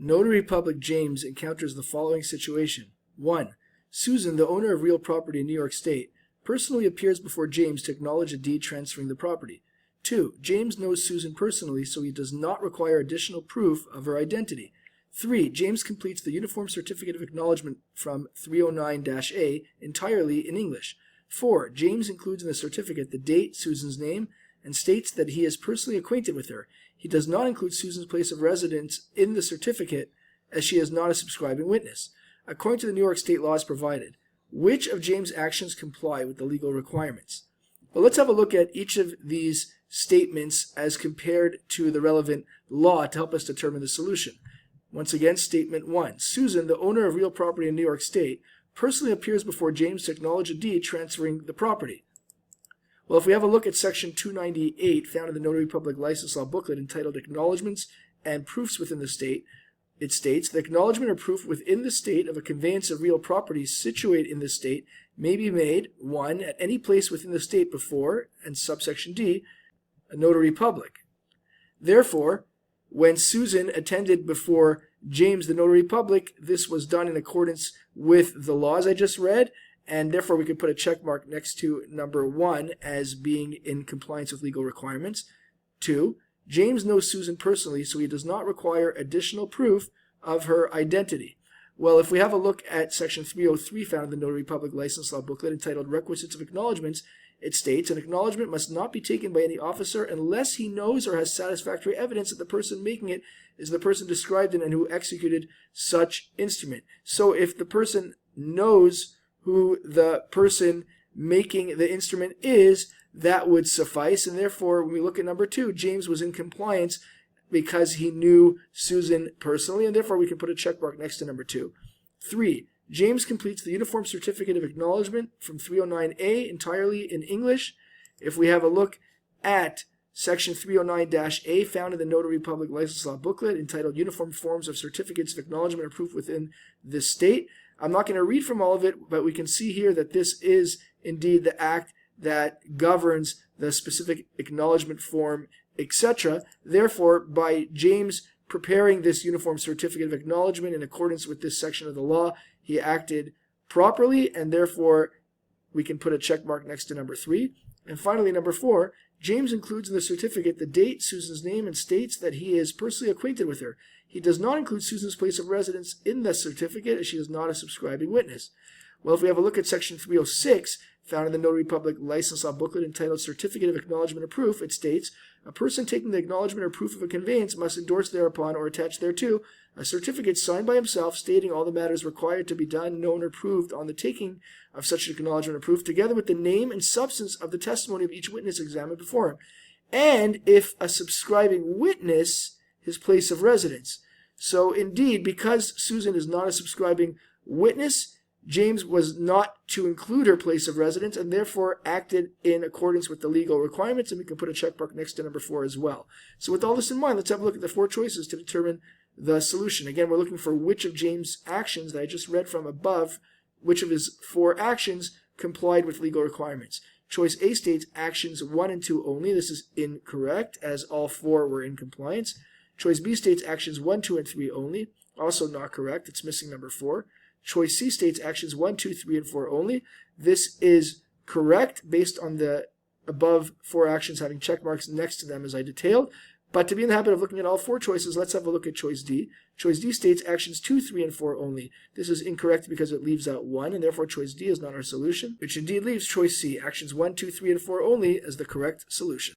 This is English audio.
Notary Public James encounters the following situation. 1. Susan, the owner of real property in New York State, personally appears before James to acknowledge a deed transferring the property. 2. James knows Susan personally, so he does not require additional proof of her identity. 3. James completes the Uniform Certificate of Acknowledgement from 309-A entirely in English. 4. James includes in the certificate the date, Susan's name, and states that he is personally acquainted with her. He does not include Susan's place of residence in the certificate, as she is not a subscribing witness. According to the New York State laws provided, which of James' actions comply with the legal requirements? Well, let's have a look at each of these statements as compared to the relevant law to help us determine the solution. Once again, statement 1. Susan, the owner of real property in New York State, personally appears before James to acknowledge a deed transferring the property. Well, if we have a look at section 298 found in the Notary Public License Law booklet entitled Acknowledgements and Proofs Within the State, it states, the acknowledgement or proof within the state of a conveyance of real property situated in the state may be made, 1, at any place within the state before, and subsection D, a notary public. Therefore, when Susan attended before James the notary public, this was done in accordance with the laws I just read, and therefore we could put a check mark next to number 1 as being in compliance with legal requirements. 2. James knows Susan personally, so he does not require additional proof of her identity. Well, if we have a look at section 303 found in the Notary Public License Law booklet entitled Requisites of Acknowledgements, it states, an acknowledgement must not be taken by any officer unless he knows or has satisfactory evidence that the person making it is the person described in and who executed such instrument. So if the person knows who the person making the instrument is, that would suffice. And therefore, when we look at number 2, James was in compliance because he knew Susan personally, and therefore we can put a check mark next to number 2. 3. James completes the Uniform Certificate of Acknowledgement from 309A entirely in English. If we have a look at section 309-A found in the Notary Public License Law booklet entitled Uniform Forms of Certificates of Acknowledgement or Proof Within this State, I'm not going to read from all of it, but we can see here that this is indeed the act that governs the specific acknowledgement form, etc. Therefore, by James preparing this Uniform Certificate of Acknowledgement in accordance with this section of the law, he acted properly, and therefore we can put a check mark next to number 3. And finally, number 4, James includes in the certificate the date, Susan's name, and states that he is personally acquainted with her. He does not include Susan's place of residence in the certificate, as she is not a subscribing witness. Well, if we have a look at section 306, found in the Notary Public License Law booklet entitled Certificate of Acknowledgement or Proof, it states, a person taking the acknowledgement or proof of a conveyance must endorse thereupon or attach thereto a certificate signed by himself stating all the matters required to be done, known, or proved on the taking of such an acknowledgement or proof, together with the name and substance of the testimony of each witness examined before him, and if a subscribing witness, his place of residence. So indeed, because Susan is not a subscribing witness, James was not to include her place of residence and therefore acted in accordance with the legal requirements, and we can put a check mark next to number 4 as well. So with all this in mind, let's have a look at the 4 choices to determine the solution. Again, we're looking for which of James' actions that I just read from above, which of his 4 actions complied with legal requirements. Choice A states actions 1 and 2 only. This is incorrect, as all 4 were in compliance. Choice B states actions 1, 2, and 3 only. Also not correct. It's missing number 4. Choice C states actions 1, 2, 3, and 4 only. This is correct based on the above 4 actions having check marks next to them as I detailed. But to be in the habit of looking at all 4 choices, let's have a look at choice D. Choice D states actions 2, 3, and 4 only. This is incorrect because it leaves out 1, and therefore choice D is not our solution, which indeed leaves choice C, actions 1, 2, 3, and 4 only, as the correct solution.